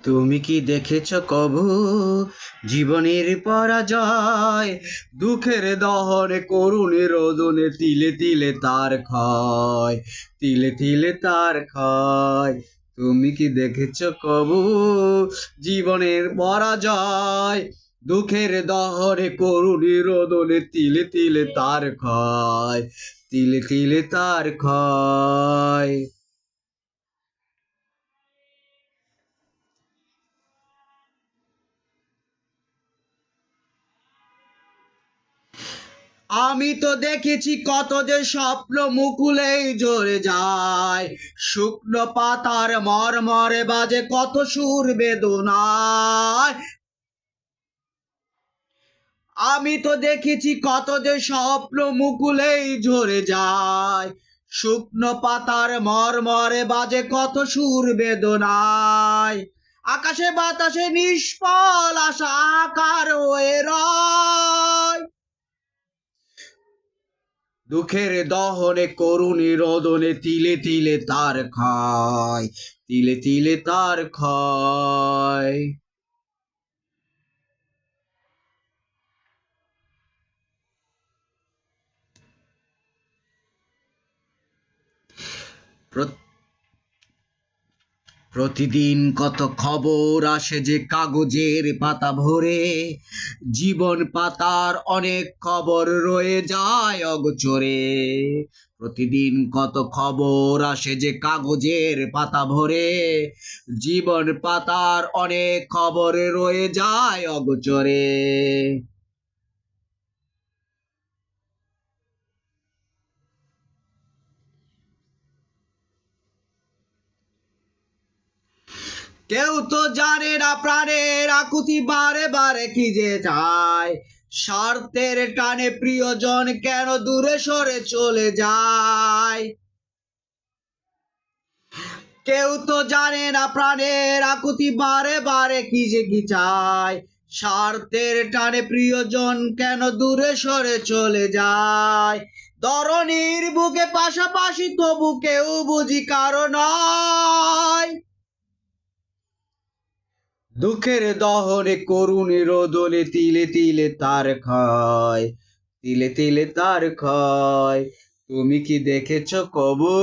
তুমি কি দেখেছ কভু জীবনের পরাজয়, দুঃখের দহনে করুণে রোদনে তিলে তিলে তার ক্ষয়, তিলে তিলে তার ক্ষয়। তুমি কি দেখেছ কভু জীবনের পরাজয়, দুঃখের দহনে করুণে রোদনে তিলে তিলে তার ক্ষয়, তিলে তিলে তার ক্ষয়। আমি তো দেখেছি কত যে স্বপ্ন মুকুলেই ঝরে যায়, শুকনো পাতার মরমরে বাজে কত সুর বেদনায়। আমি তো দেখেছি কত যে স্বপ্ন মুকুলেই ঝরে যায়, শুকনো পাতার মরমরে বাজে কত সুর বেদনায়। আকাশে বাতাসে নিষ্ফল আশা আকার হয়ে রয়, দুঃখের দহনে করুণী রোদনে তিলে তিলে তার ক্ষয়, তিলে তিলে তার ক্ষয়। প্রতিদিন কত খবর আসে যে কাগজের পাতা ভরে, জীবন পাতার অনেক খবর রয়ে যায় অগোচরে। প্রতিদিন কত খবর আসে যে কাগজের পাতা ভরে, জীবন পাতার অনেক খবর রয়ে যায় অগোচরে। কেউ তো জানে না প্রাণের আকুতি বারে বারে কি যে চায়, স্বার্থের টানে প্রিয়জন কেন দূরে সরে চলে যায়। কেউ তো জানে না প্রাণের আকুতি বারে বারে কি যে কি চায়, স্বার্থের টানে প্রিয়জন কেন দূরে সরে চলে যায়। ধরণীর বুকে পাশাপাশি তবু কেউ বুঝি কারো নয়, দুঃখের দহনে করুণী রোদনে তিলে তিলে তার ক্ষয়, তিলে তিলে তার ক্ষয়। তুমি কি দেখেছ কবু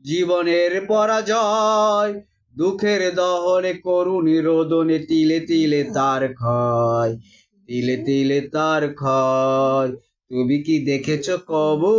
জীবনের পরাজয়, দুঃখের দহনে করুণী রোদনে তিলে তিলে তার ক্ষয়, তিলে তিলে তার ক্ষয়। তুমি কি দেখেছ কবু?